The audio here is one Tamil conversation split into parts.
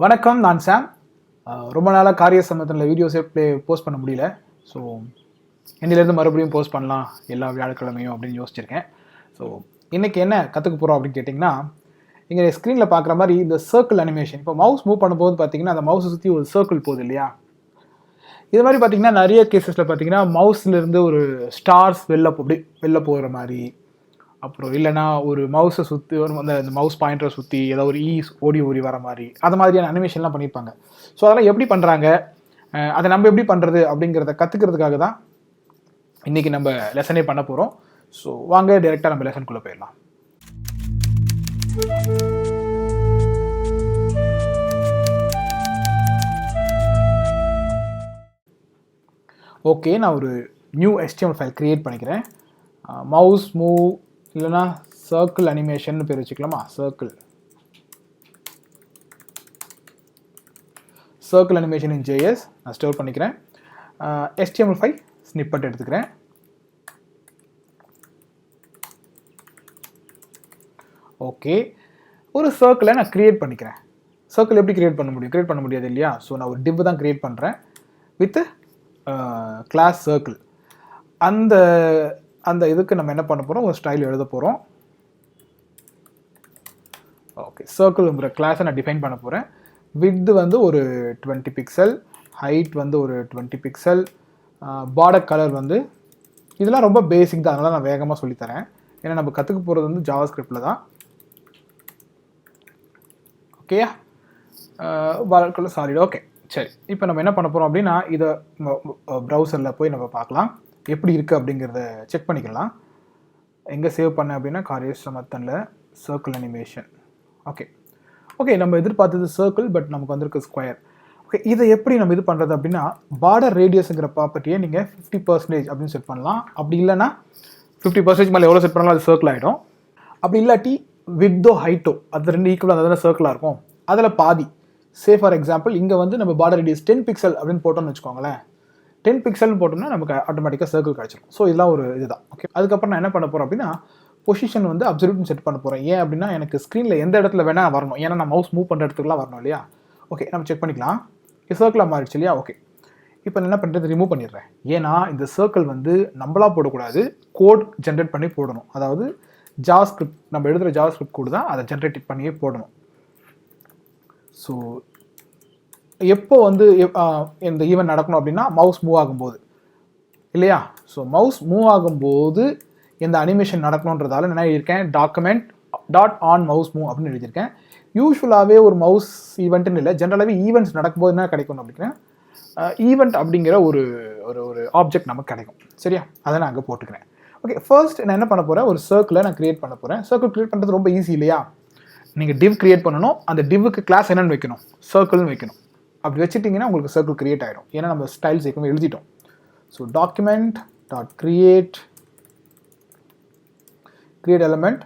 வணக்கம், நான் சாம். ரொம்ப நாளாக காரிய சம்பந்தத்தில் வீடியோஸே போஸ்ட் பண்ண முடியல. ஸோ இன்னிலேருந்து மறுபடியும் போஸ்ட் பண்ணலாம் எல்லா வியாழக்கிழமையும் அப்படின்னு யோசிச்சிருக்கேன். ஸோ இன்றைக்கி என்ன கற்றுக்க போகிறோம் அப்படின்னு கேட்டிங்கன்னா, இங்கே ஸ்க்ரீனில் பார்க்குற மாதிரி இந்த சர்க்கிள் அனிமேஷன். இப்போ மவுஸ் மூவ் பண்ணும்போது பார்த்தீங்கன்னா அந்த மவுஸை சுற்றி ஒரு சர்க்கிள் போகுது இல்லையா? இது மாதிரி பார்த்தீங்கன்னா நிறைய கேசஸில் பார்த்தீங்கன்னா மவுஸ்லேருந்து ஒரு ஸ்டார்ஸ் வெளில போகிற மாதிரி, அப்புறம் இல்லைனா ஒரு மவுஸை சுற்றி அந்த மவுஸ் பாயிண்டரை சுற்றி ஏதோ ஒரு ஓடி வர மாதிரி, அது மாதிரியான அனிமேஷன்லாம் பண்ணியிருப்பாங்க. ஸோ அதெல்லாம் எப்படி பண்ணுறாங்க, அதை நம்ம எப்படி பண்ணுறது அப்படிங்கிறத கற்றுக்கிறதுக்காக தான் இன்றைக்கி நம்ம லெசனே பண்ண போகிறோம். ஸோ வாங்க டைரெக்டாக நம்ம லெசனுக்குள்ளே போயிடலாம். ஓகே, நான் ஒரு நியூ HTML ஃபைல் க்ரியேட் பண்ணிக்கிறேன். மவுஸ் மூவ் இல்லைனா சர்க்கிள் அனிமேஷன் பேர் வச்சுக்கலாமா? சர்க்கிள் அனிமேஷன் இன் JS நான் ஸ்டோர் பண்ணிக்கிறேன். HTML5 ஸ்னிப்பட் எடுத்துக்கிறேன். ஓகே, ஒரு சர்க்கிளை நான் க்ரியேட் பண்ணிக்கிறேன். சர்க்கிள் எப்படி க்ரியேட் பண்ண முடியாது இல்லையா? ஸோ நான் ஒரு டிவ் தான் க்ரியேட் பண்ணுறேன் வித் கிளாஸ் சர்க்கிள். அந்த இதுக்கு நம்ம என்ன பண்ண போகிறோம், ஒரு ஸ்டைல் எழுத போகிறோம். ஓகே, சர்க்கிள்ங்கிற கிளாஸை நான் டிஃபைன் பண்ண போகிறேன். விட்த் வந்து ஒரு 20 பிக்சல், ஹைட் வந்து ஒரு 20 பிக்சல், பார்டர் கலர் வந்து இதெல்லாம் ரொம்ப பேசிக் தான், அதனால் நான் வேகமாக சொல்லித்தரேன். ஏன்னா நம்ம கற்றுக்க போகிறது வந்து ஜாவாஸ்கிரிப்டில் தான். ஓகேயா? Border colour solid. ஓகே, சரி. இப்போ நம்ம என்ன பண்ண போகிறோம் அப்படின்னா, இதை ப்ரௌசரில் போய் நம்ம பார்க்கலாம் எப்படி இருக்குது அப்படிங்கிறத செக் பண்ணிக்கலாம். எங்கே சேவ் பண்ணேன் அப்படின்னா காரியசமத்தனில் சர்க்கிள் அனிமேஷன். ஓகே, நம்ம எதிர்பார்த்தது சர்க்கிள், பட் நமக்கு வந்திருக்கு ஸ்கொயர். ஓகே, இதை எப்படி நம்ம இது பண்ணுறது அப்படின்னா, பார்டர் ரேடியஸுங்கிற ப்ராப்பர்ட்டியை நீங்கள் 50% அப்படின்னு செட் பண்ணலாம். அப்படி இல்லைன்னா 50% மேலே எவ்வளோ செட் பண்ணலாம் அது சர்க்கிள் ஆகிடும். அப்படி இல்லாட்டி வித்தோ ஹைட்டோ அது ரெண்டு ஈக்குவலாக அதில் சர்க்கிளாக இருக்கும், அதில் பாதி. ஃபார் எக்ஸாம்பிள் இங்கே வந்து நம்ம பார்டர் ரேடியஸ் 10 பிக்சல் அப்படின்னு போட்டோம்னு வச்சுக்கோங்களேன். 10 பிக்சல்னு போட்டோம்னா நமக்கு ஆட்டோமேட்டிக்காக சர்க்கிள் கிடச்சிடும். ஸோ இதெல்லாம் ஒரு இதுதான். ஓகே, அதுக்கப்புறம் நான் என்ன பண்ண போகிறேன் அப்படின்னா, பொசிஷன் வந்து அப்சல்யூட்னு செட் பண்ண போகிறேன். ஏன் அப்படின்னா எனக்கு ஸ்க்ரீனில் எந்த இடத்துல வேணால் வரணும், ஏன்னா நான் மவுஸ் மூவ் பண்ணுற இடத்துக்குலாம் வரணும் இல்லையா? ஓகே, நம்ம செக் பண்ணிக்கலாம். இது சர்க்கிளாக மாறிடுச்சு இல்லையா? ஓகே, இப்போ நான் என்ன பண்ணுறது, ரிமூவ் பண்ணிடுறேன். ஏன்னா இந்த சர்க்கிள் வந்து நம்மளாக போடக்கூடாது, கோட் ஜென்ரேட் பண்ணி போடணும். அதாவது ஜாவாஸ்கிரிப்ட், நம்ம எழுதுகிற ஜாவாஸ்கிரிப்ட் கோடு தான் அதை ஜென்ரேட் பண்ணியே போடணும். ஸோ எப்போ வந்து இந்த ஈவெண்ட் நடக்கணும் அப்படின்னா மவுஸ் மூவ் ஆகும்போது இல்லையா? ஸோ மவுஸ் மூவ் ஆகும்போது இந்த அனிமேஷன் நடக்கணுன்றதால என்ன எழுதியிருக்கேன், document.on mouse move அப்படின்னு எழுதியிருக்கேன். யூஸ்வலாகவே ஒரு மவுஸ் ஈவெண்ட்டுன்னு இல்லை, ஜென்ரலாகவே ஈவெண்ட்ஸ் நடக்கும்போது என்ன கிடைக்கும் அப்படின்னா ஈவெண்ட் அப்படிங்கிற ஒரு ஒரு ஆப்ஜெக்ட் நமக்கு கிடைக்கும். சரியா? அதை நான் அங்கே போட்டுக்கிறேன். ஓகே, ஃபர்ஸ்ட் நான் என்ன பண்ண போகிறேன், ஒரு சர்க்கிளை நான் க்ரியேட் பண்ண போகிறேன். சர்க்கிள் க்ரியேட் பண்ணுறது ரொம்ப ஈஸி இல்லையா? நீங்கள் டிவ் க்ரியேட் பண்ணணும், அந்த டிவ்வுக்கு கிளாஸ் என்னென்னு வைக்கணும், சர்க்கிள்னு வைக்கணும். அப்படி வச்சுட்டிங்கன்னா உங்களுக்கு சர்க்கிள் க்ரியேட் ஆகிடும். ஏன்னா நம்ம ஸ்டைல்ஸ் ஏற்கனவே எழுதிட்டோம். So document.create element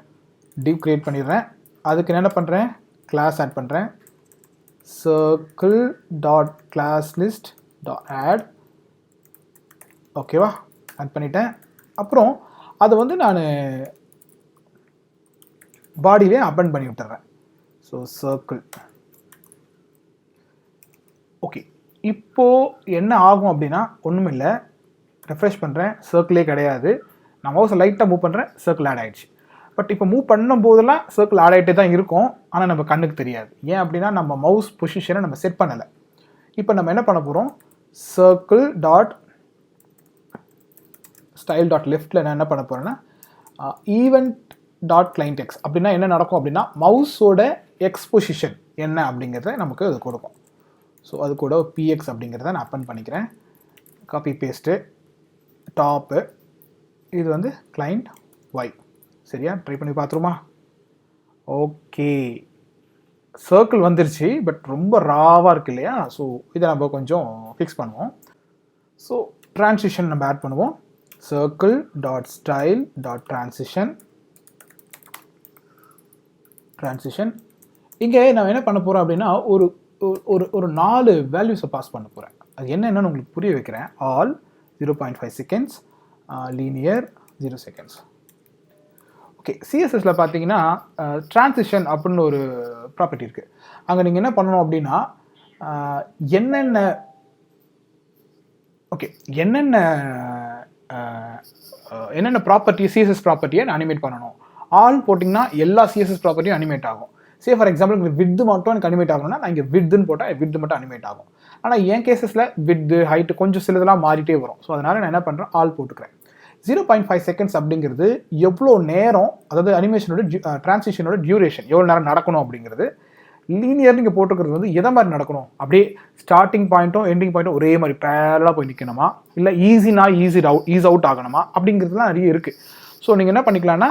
div create பண்ணிடுறேன். அதுக்கு என்ன பண்ணுறேன், கிளாஸ் ஆட் பண்ணுறேன். circle.classList.add. ஓகேவா? ஆட் பண்ணிட்டேன். அப்புறம் அதை வந்து நான் பாடியிலே அப்பெண்ட் பண்ணி விட்டுறேன். So circle. ஓகே, இப்போது என்ன ஆகும் அப்படின்னா ஒன்றும் இல்லை, ரெஃப்ரெஷ் பண்ணுறேன், சர்க்கிளே கிடையாது. நான் மவுஸை லைட்டாக மூவ் பண்ணுறேன், சர்க்கிள் ஆட் ஆகிடுச்சு. பட் இப்போ மூவ் பண்ணும்போதெல்லாம் சர்க்கிள் ஆட் ஆகிட்டே தான் இருக்கும், ஆனால் நம்ம கண்ணுக்கு தெரியாது. ஏன் அப்படின்னா நம்ம மவுஸ் பொசிஷனை நம்ம செட் பண்ணலை. இப்போ நம்ம என்ன பண்ண போகிறோம், circle.style.leftல நான் என்ன பண்ண போகிறேன்னா event.clientX அப்படின்னா என்ன நடக்கும் அப்படின்னா மவுஸோட எக்ஸ் பொசிஷன் என்ன அப்படிங்கிறத நமக்கு அது கொடுக்கும். ஸோ அது கூட PX அப்படிங்கிறத நான் அப்பன் பண்ணிக்கிறேன். காப்பி பேஸ்ட்டு, டாப்பு, இது வந்து கிளைண்ட் Y. சரியா? ட்ரை பண்ணி பார்த்துருமா? ஓகே, சர்க்கிள் வந்துருச்சு, பட் ரொம்ப ராவாக இருக்குது இல்லையா? ஸோ இதை நம்ம கொஞ்சம் ஃபிக்ஸ் பண்ணுவோம். ஸோ ட்ரான்சிஷன் நம்ம ஆட் பண்ணுவோம். circle.style.transition. இங்கே நான் என்ன பண்ண போகிறேன் அப்படின்னா ஒரு ஒரு 4 வேல்யூஸை பாஸ் பண்ண போகிறேன். அது என்னென்னு உங்களுக்கு புரிய வைக்கிறேன். All 0.5 seconds, linear 0 seconds. Okay, சிஎஸ்எஸ்ல பார்த்தீங்கன்னா டிரான்சிஷன் அப்படின்னு ஒரு ப்ராப்பர்ட்டி இருக்குது. அங்கே நீங்கள் என்ன பண்ணணும் அப்படின்னா என்னென்ன ஓகே என்னென்ன ப்ராப்பர்ட்டி சிஎஸ்எஸ் ப்ராப்பர்ட்டியை நான் அனிமேட் பண்ணணும். ஆல் போட்டிங்கன்னா எல்லா சிஎஸ்எஸ் ப்ராப்பர்ட்டியும் அனிமேட் ஆகும். சே ஃபார் எக்ஸாம்பிள் உங்களுக்கு வித்து மட்டும் எனக்கு அனிமேட் ஆகணும்னா நான் இங்கே வித்துன்னு போட்டால் வித்து மட்டும் அனிமேட் ஆகும். ஆனால் என் கேசஸில் வித்து ஹைட்டு கொஞ்சம் சிலதெல்லாம் மாறிட்டே வரும். ஸோ அதனால் நான் என்ன பண்ணுறேன், ஆல் போட்டுக்கிறேன். 0.5 செகண்ட்ஸ் அப்படிங்கிறது எவ்வளோ நேரம், அதாவது அனிமேஷனோட டிரான்சிஷனோட டியூரேஷன் எவ்வளோ நேரம் நடக்கணும் அப்படிங்கிறது. லீனியர் நீங்கள் போட்டுக்கிறது வந்து எதை மாதிரி நடக்கணும், அப்படியே ஸ்டார்டிங் பாயிண்ட்டும் எண்டிங் பாயிண்ட்டும் ஒரே மாதிரி பேரலாக போய் நிற்கணுமா, இல்லை ஈஸ் அவுட் ஆகணுமா அப்படிங்கிறதுலாம் நிறைய இருக்குது. ஸோ நீங்கள் என்ன பண்ணிக்கலாம்னா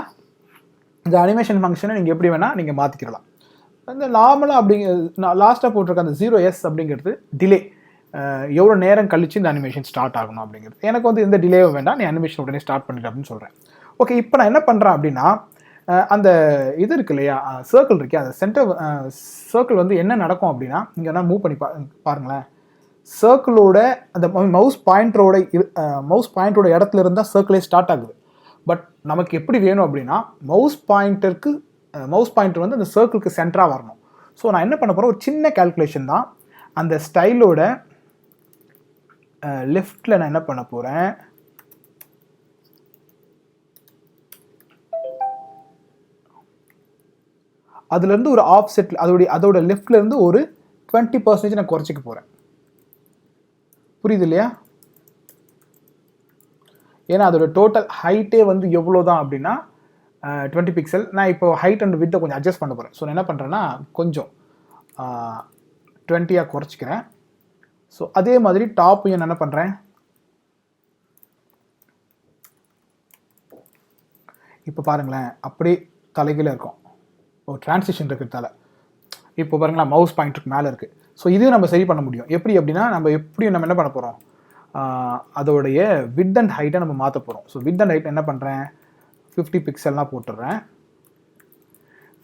இந்த அனிமேஷன் ஃபங்க்ஷனை நீங்கள் எப்படி வேணால் நீங்கள் மாற்றிக்கலாம். அந்த நார்மலாக லாஸ்ட்டாக போட்டிருக்க அந்த 0s அப்படிங்கிறது டிலே, எவ்வளோ நேரம் கழிச்சு இந்த அனிமேஷன் ஸ்டார்ட் ஆகணும் அப்படிங்கிறது. எனக்கு வந்து எந்த டிலேவும் வேண்டாம், நீ அனிமேஷன் உடனே ஸ்டார்ட் பண்ணிடு அப்படின்னு சொல்கிறேன். ஓகே, இப்போ நான் என்ன பண்ணுறேன் அப்படின்னா அந்த இது இருக்கு இல்லையா, சர்க்கிள் இருக்கே, அந்த சென்டர் சர்க்கிள் வந்து என்ன நடக்கும் அப்படின்னா, இங்கே நான் மூவ் பண்ணி பாருங்களேன். சர்க்கிளோட அந்த மவுஸ் பாயிண்டரோட இடத்துல இருந்தால் சர்க்கிளே ஸ்டார்ட் ஆகுது. பட் நமக்கு எப்படி வேணும் அப்படின்னா மவுஸ் பாயிண்டர் வந்து அந்த சர்க்கிளுக்கு சென்டராக வரணும். ஸோ நான் என்ன பண்ண போகிறேன், ஒரு சின்ன கால்குலேஷன் தான். அந்த ஸ்டைலோட லெஃப்டில் நான் என்ன பண்ண போகிறேன், அதுலேருந்து ஒரு ஆஃப் செட்டில் அதோட லெஃப்ட்லேருந்து ஒரு 20% நான் குறைச்சிக்க போகிறேன். புரியுது இல்லையா? ஏன்னா அதோட டோட்டல் ஹைட்டே வந்து எவ்வளோ தான் அப்படின்னா 20 பிக்சல். நான் இப்போ ஹைட் அண்ட் வித்தை கொஞ்சம் அட்ஜஸ்ட் பண்ண போகிறேன். ஸோ நான் என்ன பண்ணுறேன்னா கொஞ்சம் 20 குறைச்சிக்கிறேன். ஸோ அதே மாதிரி டாப்பையும் நான் என்ன பண்ணுறேன், இப்போ பாருங்களேன் அப்படியே தலைகீழ இருக்கும், ஒரு டிரான்சிஷன் இருக்கிறதால. இப்போ பாருங்களேன் மவுஸ் பாயிண்ட்டுக்கு மேலே இருக்குது. ஸோ இதையும் நம்ம சரி பண்ண முடியும். எப்படி அப்படின்னா நம்ம என்ன பண்ண போகிறோம், அதோடைய வித் அண்ட் ஹைட்டை நம்ம மாற்ற போகிறோம். ஸோ வித் அண்ட் ஹைட் என்ன பண்ணுறேன், 50 பிக்சல்லாம் போட்டுடுறேன்.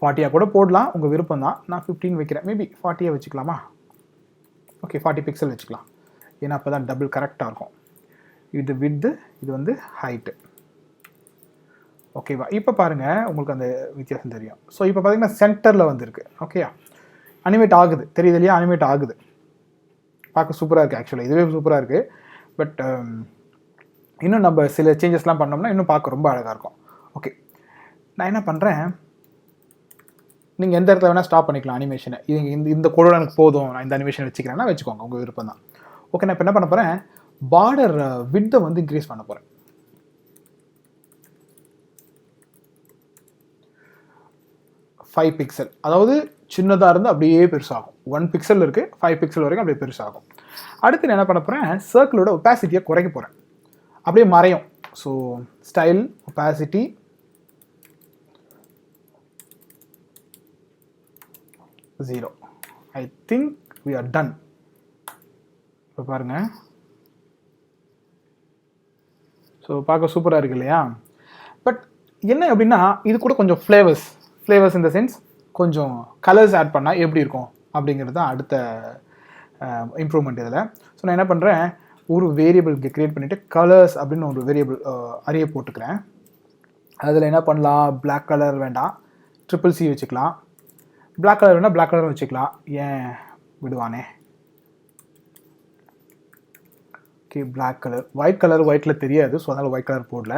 40 கூட போடலாம், உங்கள் விருப்பம் தான். நான் 15 வைக்கிறேன், மேபி 40 வச்சுக்கலாமா? ஓகே, 40 பிக்சல் வச்சுக்கலாம். ஏன்னா அப்போ தான் டபுள் கரெக்டாக இருக்கும். இது வித்து, இது வந்து ஹைட்டு. ஓகேவா? இப்போ பாருங்கள் உங்களுக்கு அந்த வித்தியாசம் தெரியும். ஸோ இப்போ பார்த்தீங்கன்னா சென்டரில் வந்துருக்கு. ஓகேயா, அனிமேட் ஆகுது, தெரியுது இல்லையா? அனிமேட் ஆகுது, பார்க்க சூப்பராக இருக்குது. ஆக்சுவலாக இதுவே சூப்பராக இருக்குது. பட் இன்னும் நம்ம சில சேஞ்சஸ்லாம் பண்ணோம்னா இன்னும் பார்க்க ரொம்ப அழகாக இருக்கும். ஓகே, நான் என்ன பண்ணுறேன், நீங்கள் எந்த இடத்துல வேணால் ஸ்டாப் பண்ணிக்கலாம் அனிமேஷனை. இந்த கோடோட எனக்கு போதும், நான் இந்த அனிமேஷன் வச்சுக்கிறேன்னா வச்சுக்கோங்க, உங்கள் விருப்பம் தான். ஓகே, நான் இப்போ என்ன பண்ண போகிறேன், பார்டர் வித்தை வந்து இன்க்ரீஸ் பண்ண போகிறேன். 5 பிக்சல், அதாவது சின்னதாக இருந்து அப்படியே பெருசாகும். 1 பிக்சல் இருக்குது, 5 பிக்சல் வரைக்கும் அப்படியே பெருசாகும். அடுத்து நான் என்ன பண்ண போகிறேன், சர்க்கிளோட ஒப்பாசிட்டியை குறைக்க போகிறேன், அப்படியே மறையும். So style opacity 0. I think we are done. இப்போ பாருங்க, ஸோ பார்க்க சூப்பராக இருக்கு இல்லையா? பட் என்ன அப்படின்னா இது கூட கொஞ்சம் ஃப்ளேவர்ஸ் இந்த சென்ஸ் கொஞ்சம் கலர்ஸ் ஆட் பண்ணால் எப்படி இருக்கும் அப்படிங்கிறது தான் அடுத்த இம்ப்ரூவ்மெண்ட் இதில். ஸோ நான் என்ன பண்ணுறேன், ஒரு வேரியபிள் இங்கே க்ரியேட் பண்ணிவிட்டு கலர்ஸ் அப்படின்னு ஒரு வேரியபிள் அறையை போட்டுக்கிறேன். அதில் என்ன பண்ணலாம், பிளாக் கலர் வேண்டாம், CCC வச்சுக்கலாம். பிளாக் கலர் வேணால் பிளாக் கலர் வச்சுக்கலாம், ஏன் விடுவானே. ஓகே, பிளாக் கலர், ஒயிட்டில் தெரியாது, ஸோ அதனால் ஒயிட் கலர் போடல.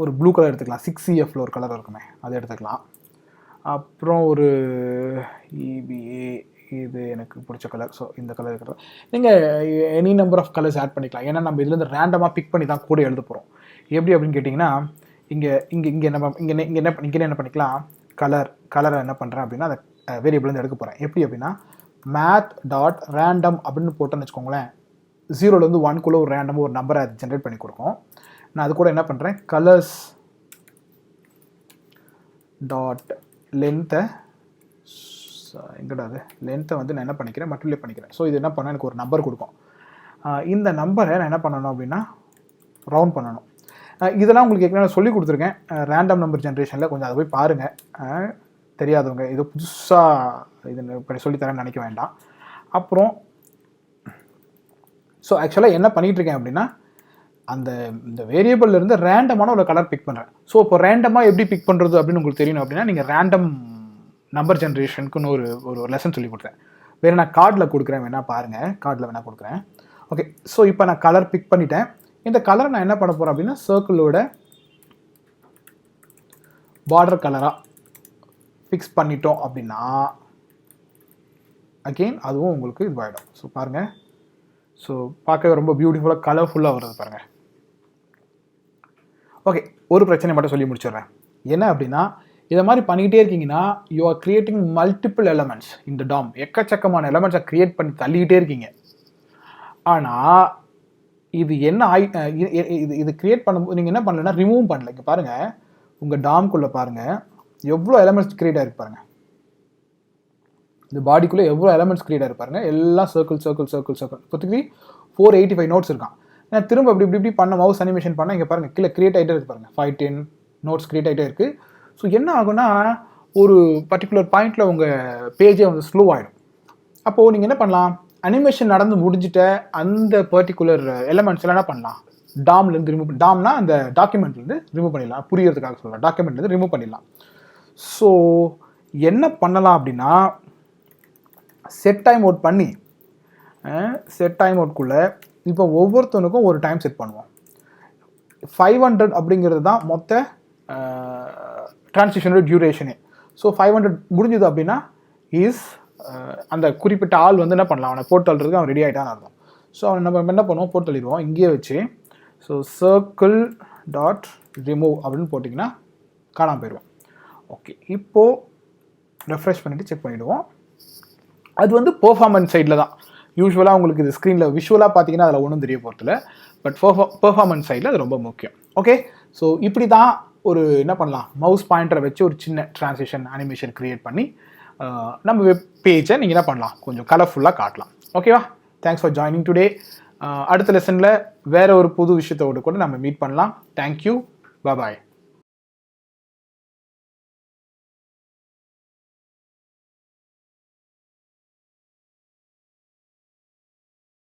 ஒரு ப்ளூ கலர் எடுத்துக்கலாம், 6CFல ஒரு கலர் இருக்குமே, அதை எடுத்துக்கலாம். அப்புறம் ஒரு EBA, இது எனக்கு பிடிச்ச கலர், ஸோ இந்த கலர் இருக்கிறது. நீங்கள் any number of colours add பண்ணிக்கலாம். ஏன்னா நம்ம இதுலேருந்து ரேண்டமாக பிக் பண்ணி தான் கூட எழுத போகிறோம். எப்படி அப்படின்னு கேட்டிங்கன்னா, இங்கே என்ன பண்ணிக்கலாம், கலரை என்ன பண்ணுறேன் அப்படின்னா அந்த வேரியபிள்லேருந்து எடுக்க போகிறேன். எப்படி அப்படின்னா math.random அப்படின்னு போட்டோன்னு வச்சுக்கோங்களேன், 0லேருந்து 1குள்ளே ஒரு ரேண்டமாக ஒரு நம்பரை அது ஜென்ரேட் பண்ணி கொடுக்கும். நான் அது கூட என்ன பண்ணுறேன், கலர்ஸ் டாட் லென்த்தை எங்கடா அது லென்த்தை வந்து நான் என்ன பண்ணிக்கிறேன், மல்டிப்ளை பண்ணிக்கிறேன். ஸோ இது என்ன பண்ணால் எனக்கு ஒரு நம்பர் கொடுக்கும். இந்த நம்பரை நான் என்ன பண்ணணும் அப்படின்னா ரவுண்ட் பண்ணணும். இதெல்லாம் உங்களுக்கு ஏற்கனவே சொல்லி கொடுத்துருக்கேன் ரேண்டம் நம்பர் ஜென்ரேஷனில், கொஞ்சம் அதை போய் பாருங்கள். தெரியாதவங்க இது புதுசாக இது சொல்லித்தரேன்னு நினைக்க வேண்டாம். அப்புறம் ஸோ ஆக்சுவலாக என்ன பண்ணிகிட்ருக்கேன் அப்படின்னா இந்த வேரியபிள்லேருந்து ரேண்டமான ஒரு கலர் பிக் பண்ணுறேன். ஸோ இப்போ ரேண்டமாக எப்படி பிக் பண்ணுறது அப்படின்னு உங்களுக்கு தெரியணும் அப்படின்னா நீங்கள் ரேண்டம் நம்பர் ஜென்ரேஷனுக்குன்னு ஒரு ஒரு லெசன் சொல்லி கொடுத்தேன். வேறு நான் கார்டில் கொடுக்குறேன், வேணால் பாருங்கள், கார்டில் வேணால் கொடுக்குறேன். ஓகே, ஸோ இப்போ நான் கலர் பிக் பண்ணிட்டேன். இந்த கலரை நான் என்ன பண்ண போகிறேன் அப்படின்னா சர்க்கிளோட பார்டர் கலராக ஃபிக்ஸ் பண்ணிட்டோம் அப்படின்னா அகெயின் அதுவும் உங்களுக்கு இதுவாகிடும். ஸோ பாருங்கள், ஸோ பார்க்கவே ரொம்ப பியூட்டிஃபுல்லாக கலர்ஃபுல்லாக வருது பாருங்கள். ஓகே, ஒரு பிரச்சனை மட்டும் சொல்லி முடிச்சிடுறேன். என்ன அப்படின்னா இதை மாதிரி பண்ணிக்கிட்டே இருக்கீங்கன்னா you are creating multiple elements இந்த டாம். எக்கச்சக்கமான எலமெண்ட்ஸை க்ரியேட் பண்ணி தள்ளிக்கிட்டே இருக்கீங்க. ஆனால் இது என்ன இது கிரியேட் பண்ணும்போது நீங்கள் என்ன பண்ணலன்னா ரிமூவ் பண்ணல. இங்கே பாருங்கள், உங்கள் டாம்குள்ளே பாருங்கள் எவ்வளோ எலமெண்ட்ஸ் க்ரியேட் ஆகிருக்கு பாருங்கள். இந்த பாடிக்குள்ளே எவ்வளோ எலமெண்ட்ஸ் க்ரியேட் ஆகிருக்கு பாருங்கள். எல்லாம் சர்க்கிள் சர்க்கிள் சர்க்கிள் சர்க்கிள். இப்போதைக்கு 485 நோட்ஸ் இருக்கான். நான் திரும்ப இப்படி பண்ண மவுஸ் அனிமேஷன் பண்ணால் இங்கே பாருங்கள் கீழே க்ரியேட் ஆகிட்டே இருக்குது பாருங்கள். 510 நோட்ஸ் க்ரியேட் ஆகிட்டே இருக்குது. ஸோ என்ன ஆகுன்னா ஒரு பர்டிகுலர் பாயிண்டில் உங்கள் பேஜே வந்து ஸ்லோ ஆகிடும். அப்போது நீங்கள் என்ன பண்ணலாம், அனிமேஷன் நடந்து முடிஞ்சிட்ட அந்த பர்டிகுலர் எலமெண்ட்ஸ் எல்லாம் என்ன பண்ணலாம், டாம்லேருந்து ரிமூவ் டாம்னா அந்த டாக்குமெண்ட்லேருந்து ரிமூவ் பண்ணிடலாம். புரியறதுக்காக சொல்லலாம், டாக்குமெண்ட்லேருந்து ரிமூவ் பண்ணிடலாம். ஸோ என்ன பண்ணலாம் அப்படின்னா செட் டைம் அவுட் பண்ணி செட் டைம் அவுட்குள்ளே இப்போ ஒவ்வொருத்தனுக்கும் ஒரு டைம் செட் பண்ணுவோம். 500 அப்படிங்கிறது தான் மொத்த டிரான்சிஷனோட டியூரேஷனே. ஸோ 500 முடிஞ்சது அப்படின்னா அந்த குறிப்பிட்ட ஆள் வந்து என்ன பண்ணலாம், அவனை போட்டு தள்ளுறதுக்கு அவன் ரெடி ஆகிட்டான்னு அர்த்தம். ஸோ அவன் நம்ம என்ன பண்ணுவோம், போட்டு தள்ளிடுவோம் இங்கேயே வச்சு. ஸோ சர்க்கிள் டாட் ரிமூவ் அப்படின்னு போட்டிங்கன்னா காணாமல் போயிடுவோம். ஓகே, இப்போது ரெஃப்ரெஷ் பண்ணிவிட்டு செக் பண்ணிவிடுவோம். அது வந்து பெர்ஃபார்மன்ஸ் சைடில் தான். யூஸ்வலாக உங்களுக்கு இது ஸ்க்ரீனில் விஷுவலாக பார்த்தீங்கன்னா அதில் ஒன்றும் தெரிய போகிறதில்ல. பட் பெர்ஃபார்மன்ஸ் சைடில் அது ரொம்ப முக்கியம். ஓகே, ஸோ இப்படி தான் ஒரு என்ன பண்ணலாம், மவுஸ் பாயிண்டரை வச்சு ஒரு சின்ன ட்ரான்சிஷன் அனிமேஷன் க்ரியேட் பண்ணி நம்ம வெப் பேஜை நீங்கள் என்ன பண்ணலாம், கொஞ்சம் கலர்ஃபுல்லாக காட்டலாம். ஓகேவா? Thanks for joining today. அடுத்த லெசனில் வேறு ஒரு புது விஷயத்தோடு கூட நம்ம மீட் பண்ணலாம். தேங்க்யூ, பாய்.